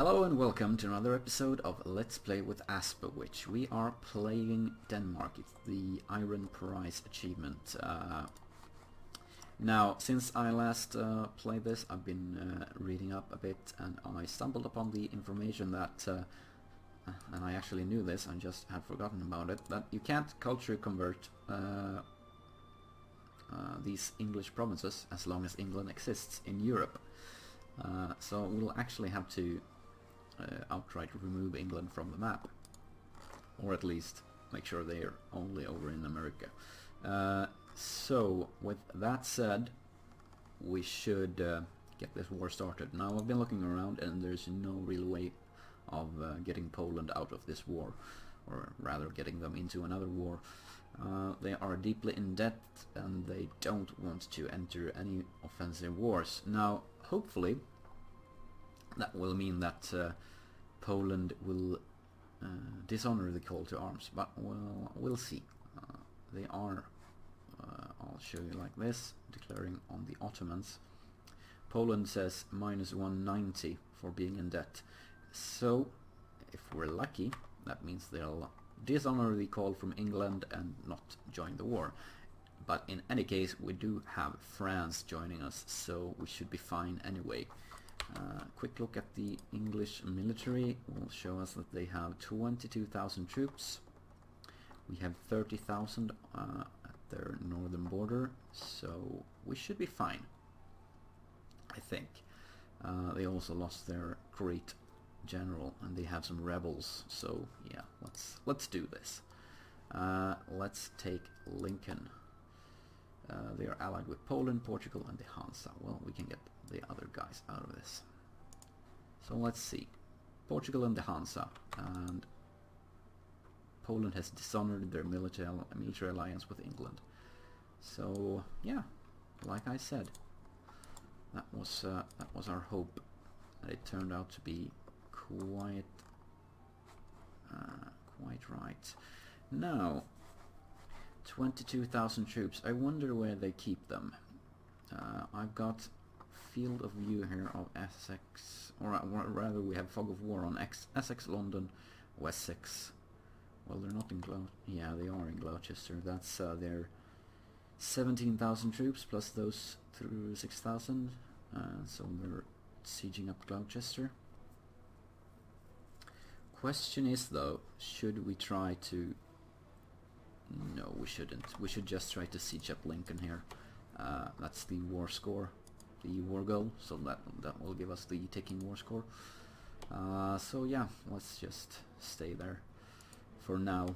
Hello and welcome to another episode of Let's Play with Asper, which we are playing Denmark. It's the Iron Prize achievement. Now, since I last played this, I've been reading up a bit, and I stumbled upon the information that, and I actually knew this, I just had forgotten about it, that you can't culture convert these English provinces as long as England exists in Europe. So we'll actually have to outright remove England from the map, or at least make sure they're only over in America. So with that said, we should get this war started. Now I've been looking around and there's no real way of getting Poland out of this war, or rather getting them into another war. They are deeply in debt and they don't want to enter any offensive wars. Now hopefully that will mean that Poland will dishonor the call to arms, but we'll see. They are, I'll show you like this, declaring on the Ottomans. Poland says minus 190 for being in debt. So if we're lucky, that means they'll dishonor the call from England and not join the war. But in any case, we do have France joining us, so we should be fine anyway. Quick look at the English military will show us that they have 22,000 troops. We have 30,000 at their northern border, so we should be fine, I think. They also lost their great general and they have some rebels, so yeah, let's do this. Let's take Lincoln. They are allied with Poland, Portugal and the Hansa. Well, we can get the other guys out of this. So let's see. Portugal and the Hansa, and Poland has dishonored their military alliance with England. So yeah, like I said, that was our hope, and it turned out to be quite right. Now, 22,000 troops. I wonder where they keep them. I've got field of view here of Essex, or rather we have fog of war on Essex, London, Wessex. Well, they're not in Gloucester. Yeah, they are in Gloucester. That's their 17,000 troops plus those through 6,000. So they're sieging up Gloucester. Question is though, should we try to... No, we shouldn't. We should just try to siege up Lincoln here. That's the war score, the war goal, so that will give us the ticking war score. So yeah, let's just stay there for now.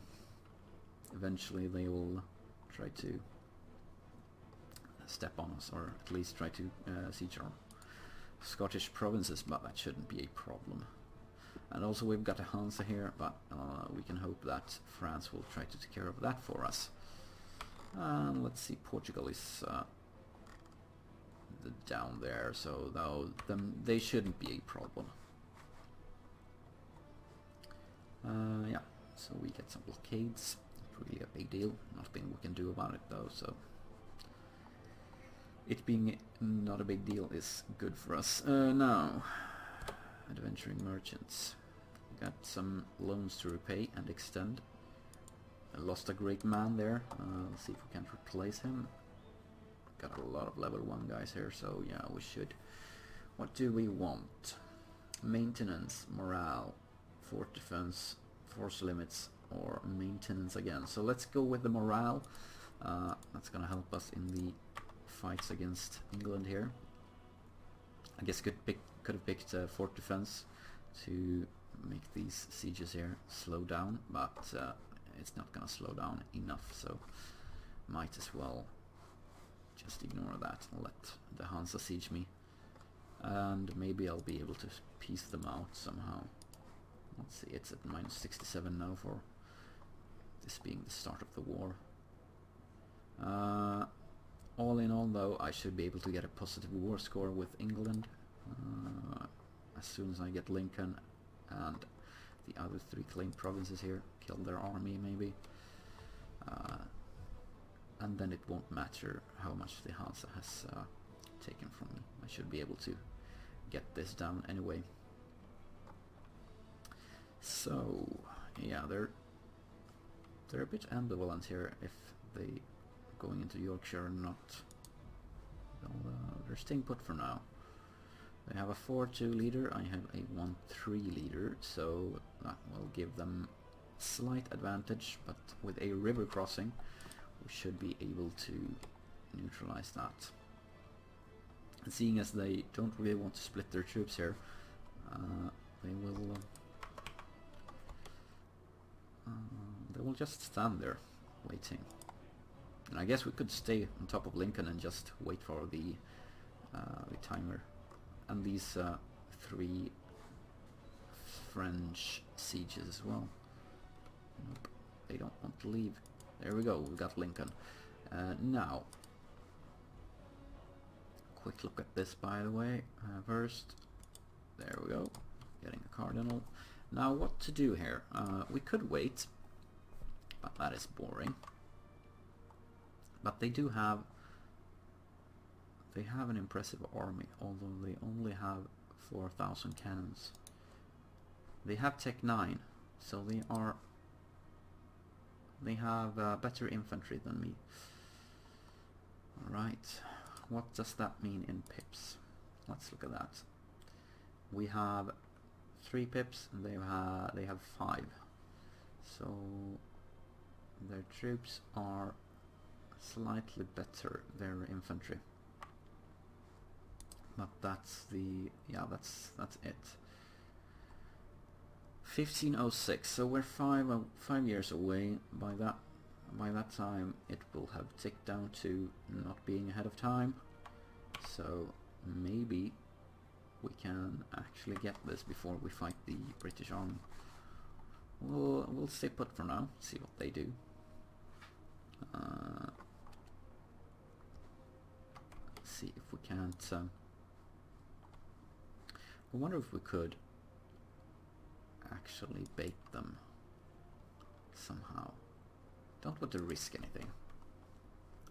Eventually they will try to step on us, or at least try to siege our Scottish provinces, but that shouldn't be a problem. And also we've got a Hansa here, but we can hope that France will try to take care of that for us. Let's see, Portugal is down there, so they shouldn't be a problem. Yeah, so we get some blockades. Not really a big deal. Nothing we can do about it though, so it being not a big deal is good for us. Now, adventuring merchants. Got some loans to repay and extend. I lost a great man there. Let's see if we can replace him. Got a lot of level 1 guys here, so yeah, we should. What do we want? Maintenance, morale, fort defense, force limits, or maintenance again. So let's go with the morale. That's gonna help us in the fights against England here. I guess could have picked fort defense to make these sieges here slow down, but it's not gonna slow down enough, so might as well just ignore that and let the Hansa siege me, and maybe I'll be able to piece them out somehow. Let's see, it's at minus 67 now for this being the start of the war. All in all though, I should be able to get a positive war score with England as soon as I get Lincoln and the other 3 claimed provinces here, kill their army maybe, and then it won't matter how much the Hansa has taken from me. I should be able to get this down anyway. So yeah, they're a bit ambivalent here if they going into Yorkshire or not. Well, they're staying put for now. They have a 4-2 leader, I have a 1-3 leader, so that will give them slight advantage, but with a river crossing we should be able to neutralize that. And seeing as they don't really want to split their troops here, they will just stand there waiting. And I guess we could stay on top of Lincoln and just wait for the timer. And these 3 French sieges as well. Nope, they don't want to leave. There we go, we got Lincoln. Now, quick look at this, by the way. First, there we go, getting a cardinal. Now what to do here? We could wait, but that is boring. But they do have... They have an impressive army, although they only have 4,000 cannons. They have Tech 9, so they have better infantry than me. Alright, what does that mean in pips? Let's look at that. We have 3 pips and they have 5. So their troops are slightly better, their infantry. But that's the... yeah, that's it. 1506, so we're 5 years away. By that time it will have ticked down to not being ahead of time. So maybe we can actually get this before we fight the British army. We'll stay put for now, see what they do. See if we can't... I wonder if we could actually bait them somehow. Don't want to risk anything.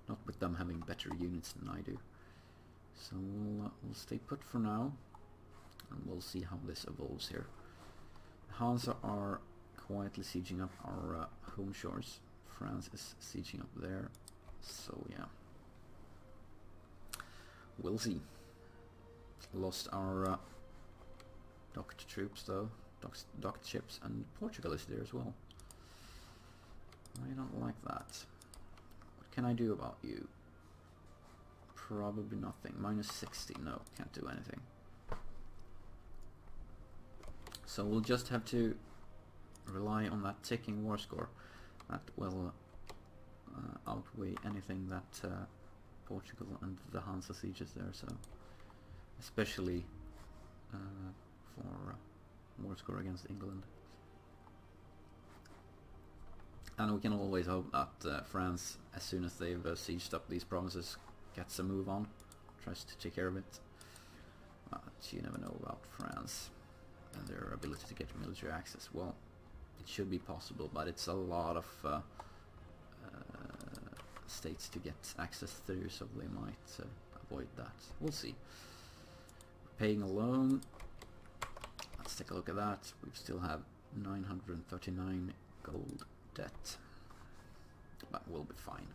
Not with them having better units than I do. So we'll stay put for now, and we'll see how this evolves here. Hansa are quietly sieging up our home shores. France is sieging up there. So yeah, we'll see. Lost our docked troops though, docked ships, and Portugal is there as well. I don't like that. What can I do about you? Probably nothing. Minus 60, no, can't do anything. So we'll just have to rely on that ticking war score. That will outweigh anything that Portugal and the Hansa sieges there, so especially for war score against England. And we can always hope that France, as soon as they've sieged up these provinces, gets a move on, tries to take care of it. But you never know about France and their ability to get military access. Well, it should be possible, but it's a lot of states to get access through, so they might avoid that. We'll see. Paying a loan. Let's take a look at that. We still have 939 gold debt, but we'll be fine.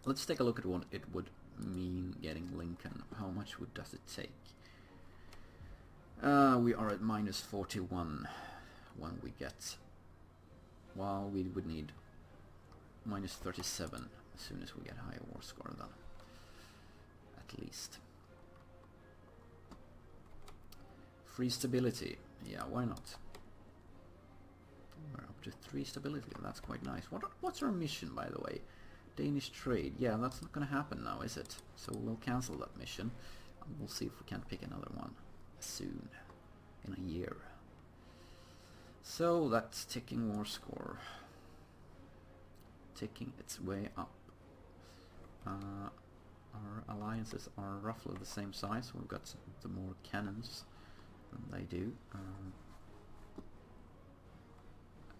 Let's take a look at what it would mean getting Lincoln. How much does it take? We are at minus 41 when we get... well, we would need minus 37 as soon as we get higher war score then. At least. Free stability. Yeah, why not? We're up to 3 stability. That's quite nice. What's our mission, by the way? Danish trade. Yeah, that's not going to happen now, is it? So we'll cancel that mission, and we'll see if we can't pick another one soon, in a year. So that's ticking war score, ticking its way up. Our alliances are roughly the same size. We've got the more cannons than they do.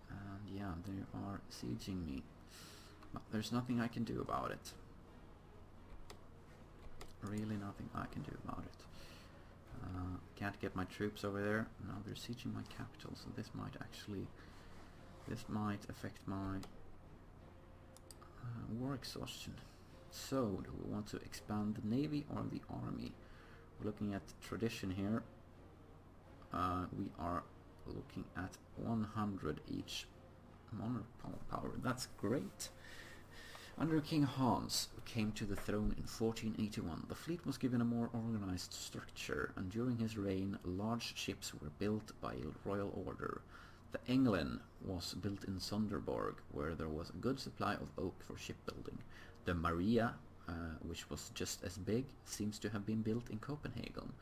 And yeah, they are sieging me. But there's nothing I can do about it. Really nothing I can do about it. Can't get my troops over there. Now they're sieging my capital, so this might affect my war exhaustion. So, do we want to expand the navy or the army? We're looking at tradition here. We are looking at 100 each monarch power. That's great. Under King Hans, who came to the throne in 1481, the fleet was given a more organized structure, and during his reign large ships were built by royal order. The Englyn was built in Sonderborg, where there was a good supply of oak for shipbuilding. The Maria, which was just as big, seems to have been built in Copenhagen,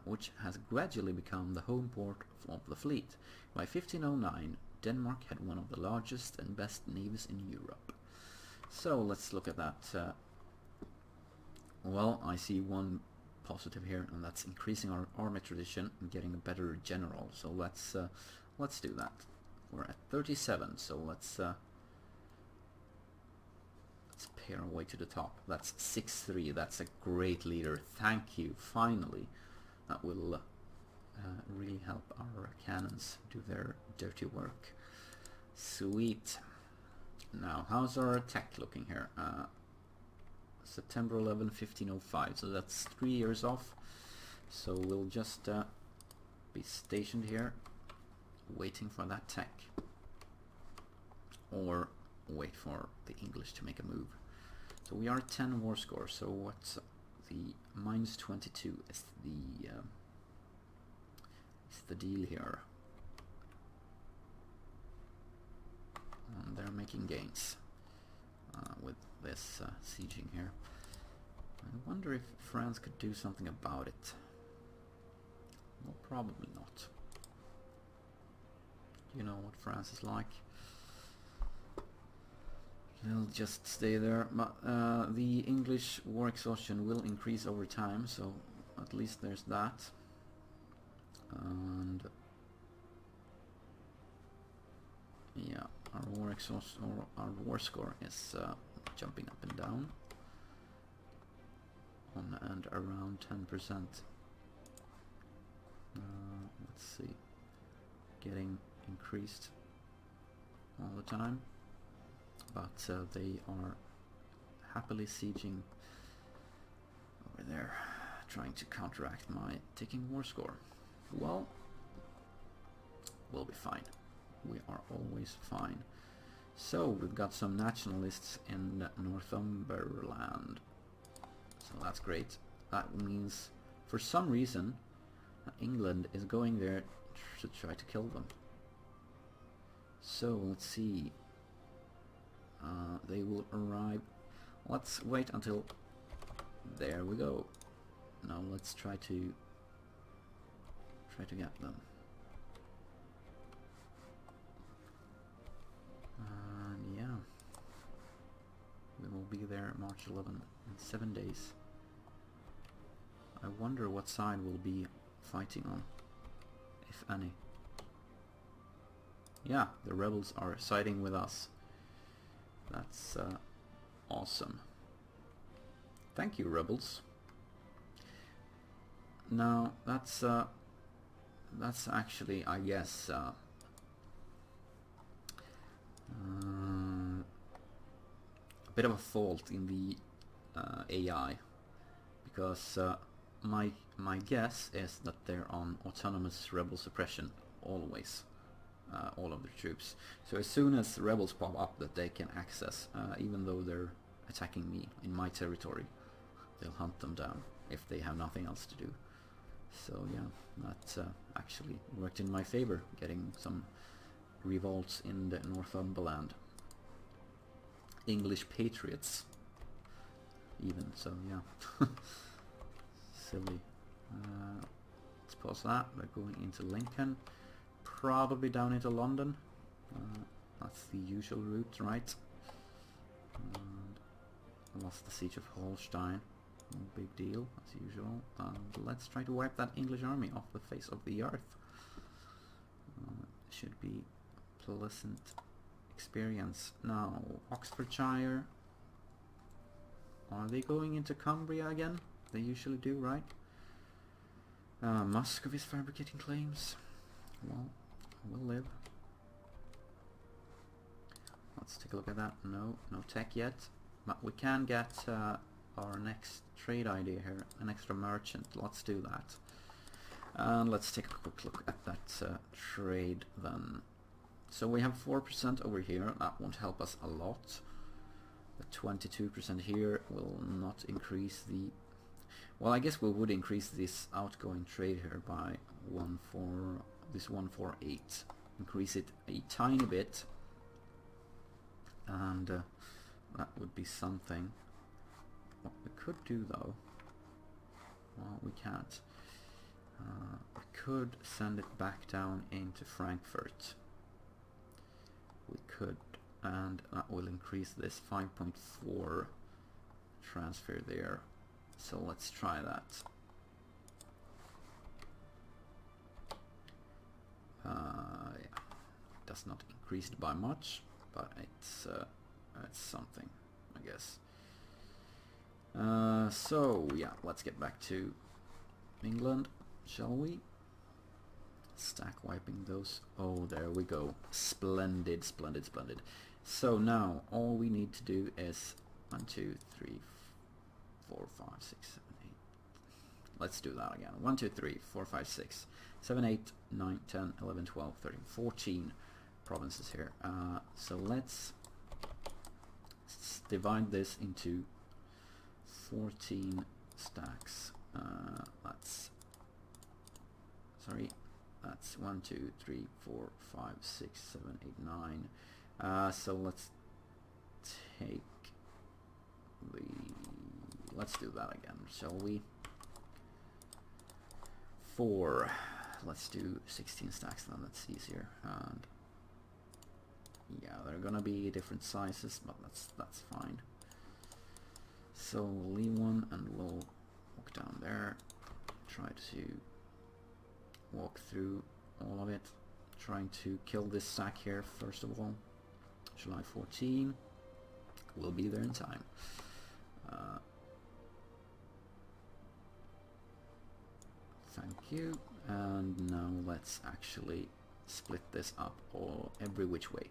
which has gradually become the home port of the fleet. By 1509, Denmark had one of the largest and best navies in Europe. So let's look at that. Well, I see one positive here, and that's increasing our army tradition and getting a better general. So let's do that. We're at 37, so let's pay our way to the top. That's 6-3. That's a great leader. Thank you. Finally, that will really help our cannons do their dirty work. Sweet. Now, how's our attack looking here? September 11, 1505. So that's 3 years off. So we'll just be stationed here, waiting for that attack, or wait for the English to make a move. So we are at 10 war score. So what's the -22 is the deal here. And they're making gains with this sieging here. I wonder if France could do something about it. Well, probably not. You know what France is like. They'll just stay there. But the English war exhaustion will increase over time, so at least there's that. And yeah, our war exhaustion, or our war score is jumping up and down on and around 10%. Let's see, getting increased all the time, but they are happily sieging over there, trying to counteract my ticking war score. Well, we'll be fine. We are always fine. So we've got some nationalists in Northumberland, so that's great. That means for some reason England is going there to try to kill them. So let's see. They will arrive. Let's wait until... There we go. Now let's try to get them. And yeah, we will be there March 11 in 7 days. I wonder what side we'll be fighting on, if any. Yeah, the rebels are siding with us. That's awesome. Thank you, rebels. Now that's actually, I guess, a bit of a fault in the AI, because my guess is that they're on autonomous rebel suppression always, all of the troops. So as soon as rebels pop up that they can access, even though they're attacking me in my territory, they'll hunt them down if they have nothing else to do. So yeah, that actually worked in my favor, getting some revolts in the Northumberland. English patriots even, so yeah. Silly. Let's pause that. We're going into Lincoln, probably down into London. That's the usual route, right? And lost the siege of Holstein. No big deal, as usual. Let's try to wipe that English army off the face of the earth. Should be pleasant experience. Now, Oxfordshire. Are they going into Cumbria again? They usually do, right? Muscovy's fabricating claims. Well, we'll live. Let's take a look at that. No tech yet. But we can get our next trade idea here, an extra merchant. Let's do that. And let's take a quick look at that trade then. So we have 4% over here. That won't help us a lot. The 22% here will not increase the... Well, I guess we would increase this outgoing trade here by 148. Increase it a tiny bit. And that would be something. What we could do though... Well, we can't. We could send it back down into Frankfurt. We could, and that will increase this 5.4 transfer there. So let's try that. Yeah, does not increase it by much, but it's something, I guess. So yeah, let's get back to England, shall we? Stack wiping those. Oh, there we go. Splendid, splendid, splendid. So now all we need to do is 1, 2, 3, 4, 5, 6, 7, 8. Let's do that again. 1, 2, 3, 4, 5, 6, 7, 8, 9, 10, 11, 12, 13, 14 provinces here. So let's divide this into 14 stacks. That's 1, 2, 3, 4, 5, 6, 7, 8, 9. So let's take the... Let's do that again, shall we? 4. Let's do 16 stacks then, that's easier. And yeah, they're gonna be different sizes, but that's fine. So we'll leave one and we'll walk down there. Try to walk through all of it, trying to kill this stack here first of all. July 14, we'll be there in time. Thank you. And now let's actually split this up every which way.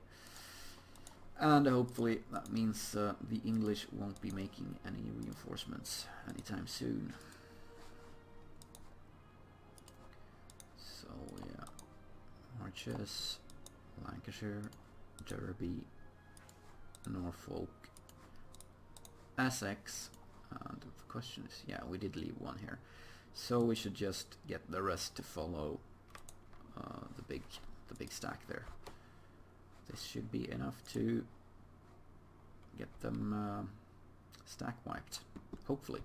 And hopefully that means the English won't be making any reinforcements anytime soon. So yeah, Marches, Lancashire, Derby, Norfolk, Essex, and the question is, yeah, we did leave one here, so we should just get the rest to follow the big stack there. This should be enough to get them stack wiped, hopefully.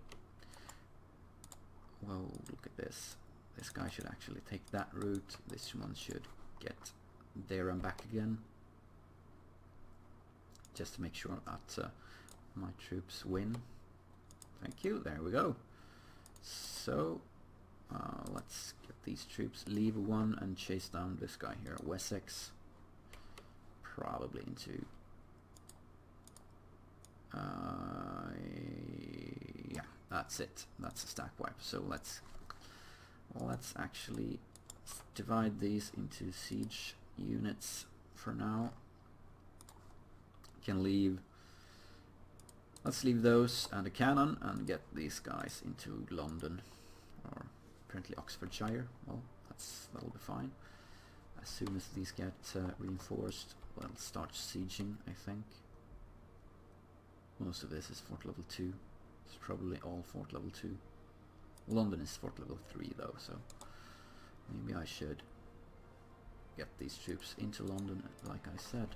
Whoa, look at this. This guy should actually take that route. This one should get there and back again. Just to make sure that my troops win. Thank you, there we go. So, let's get these troops, leave one and chase down this guy here, Wessex. Probably into... yeah, that's it. That's a stack wipe. So let's actually divide these into siege units for now. Can leave... Let's leave those and a cannon and get these guys into London, or apparently Oxfordshire. Well, that'll be fine. As soon as these get reinforced, we'll start sieging, I think. Most of this is fort level 2. It's probably all fort level 2. London is fort level 3 though, so maybe I should get these troops into London, like I said.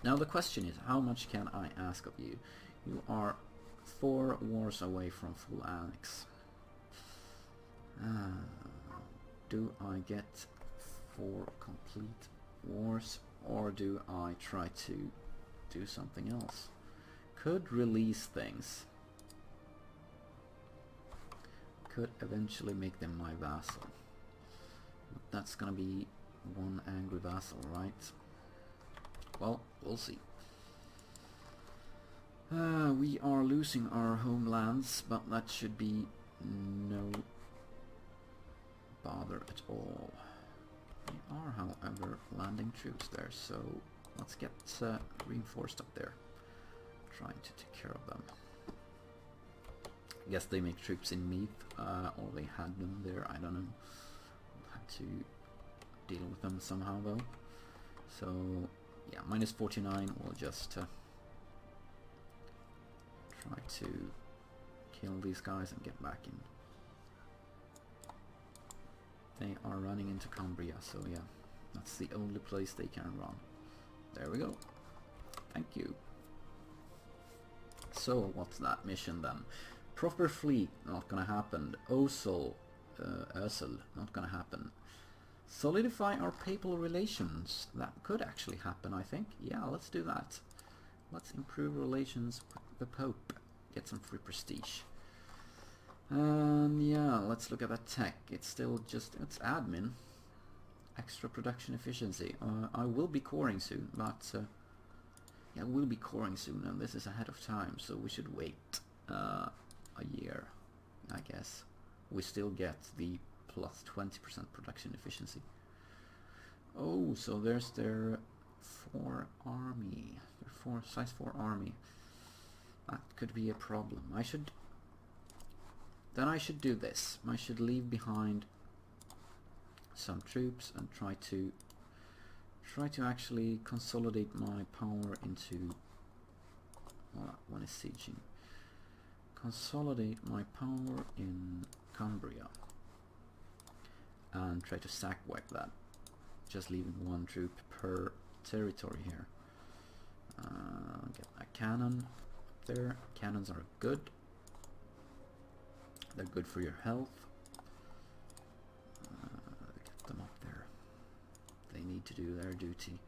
Now the question is, how much can I ask of you? You are 4 wars away from full annex. Do I get 4 complete wars, or do I try to do something else? Could release things. Could eventually make them my vassal. But that's gonna be one angry vassal, right? Well, we'll see. We are losing our homelands, but that should be no bother at all. They are, however, landing troops there, so let's get reinforced up there. Trying to take care of them. I guess they make troops in Meath, or they had them there, I don't know. We'll have to deal with them somehow though. So yeah, minus 49, we'll just try to kill these guys and get back in. They are running into Cumbria, so yeah, that's the only place they can run. There we go. Thank you. So what's that mission then? Proper fleet, not gonna happen. Ursel, not gonna happen. Solidify our papal relations. That could actually happen, I think. Yeah, let's do that. Let's improve relations with the Pope. Get some free prestige. And yeah, let's look at that tech. It's still just, it's admin. Extra production efficiency. I will be coring soon, but yeah, we'll be coring soon, and this is ahead of time, so we should wait a year, I guess. We still get the plus 20% production efficiency. Oh, so there's their 4 army. Their size 4 army. That could be a problem. I should do this. I should leave behind some troops and try to actually consolidate my power into one is sieging. Consolidate my power in Cumbria and try to sack wipe that. Just leaving 1 troop per territory here. Get a cannon up there. Cannons are good. They're good for your health. Get them up there. They need to do their duty.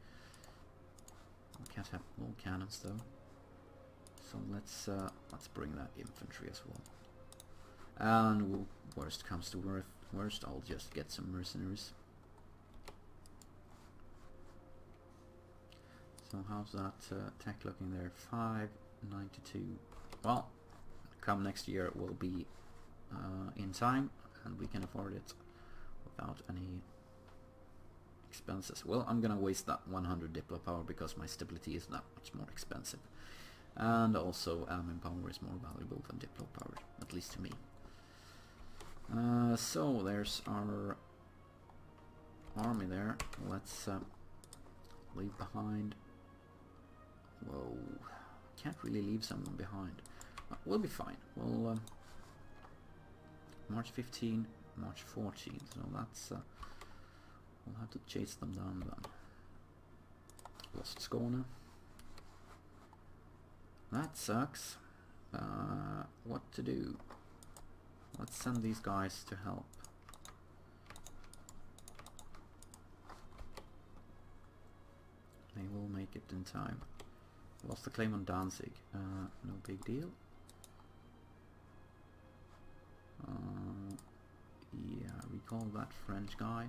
We can't have all cannons though. So let's bring that infantry as well. And worst comes to worst, I'll just get some mercenaries. So how's that tech looking there? 592. Well, come next year it will be in time, and we can afford it without any expenses. Well, I'm gonna waste that 100 diplo power because my stability is that much more expensive, and also admin power is more valuable than diplo power, at least to me. So there's our army there. Let's leave behind. Whoa, can't really leave someone behind. We'll be fine. We'll March 15, March 14. So that's we'll have to chase them down then. Lost Skåne. That sucks. What to do? Let's send these guys to help. They will make it in time. Lost the claim on Danzig. No big deal. Yeah, recall that French guy.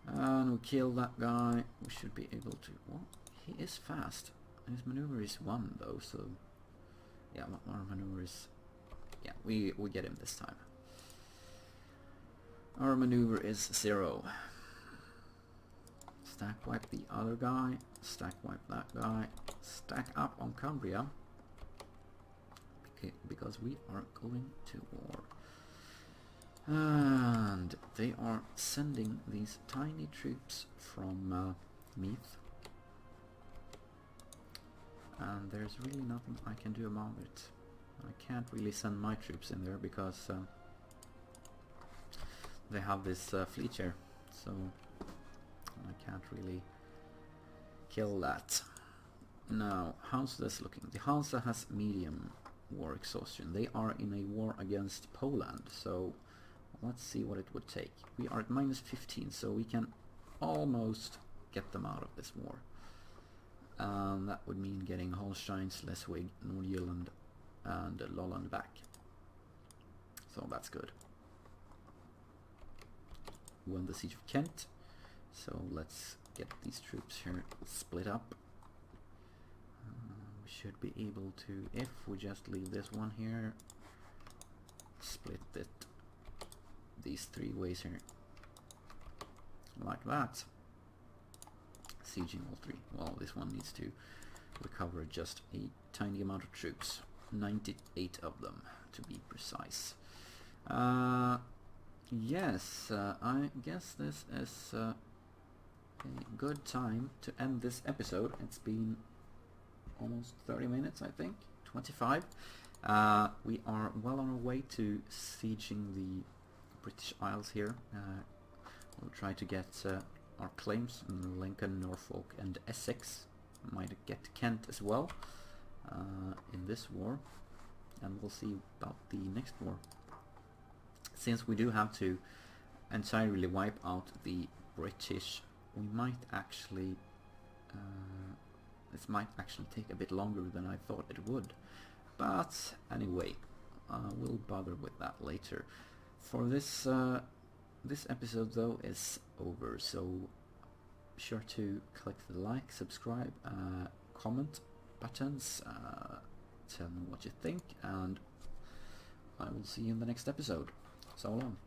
And we kill that guy. We should be able to... Well, he is fast. His maneuver is 1 though, so... Yeah, our maneuver is... Yeah, we get him this time. Our maneuver is 0. Stack wipe the other guy. Stack wipe that guy. Stack up on Cumbria. Because we are going to war. And they are sending these tiny troops from Meath. And there's really nothing I can do about it. I can't really send my troops in there because they have this fleet here, so I can't really kill that. Now, how's this looking? The Hansa has medium war exhaustion. They are in a war against Poland, so let's see what it would take. We are at minus 15, so we can almost get them out of this war. And that would mean getting Holstein, Schleswig, Nordjylland and Lolland back. So that's good. Won the siege of Kent. So let's get these troops here split up. We should be able to, if we just leave this one here, split it these 3 ways here. Like that. Sieging all 3. Well, this one needs to recover just a tiny amount of troops. 98 of them, to be precise. Yes, I guess this is a good time to end this episode. It's been almost 30 minutes, I think. 25. We are well on our way to sieging the British Isles here. We'll try to get our claims in Lincoln, Norfolk and Essex. Might get Kent as well in this war, and we'll see about the next war. Since we do have to entirely wipe out the British, we might actually this might actually take a bit longer than I thought it would, but anyway, we'll bother with that later. For this this episode though is over, so be sure to click the like, subscribe, comment buttons, tell me what you think, and I will see you in the next episode. So long.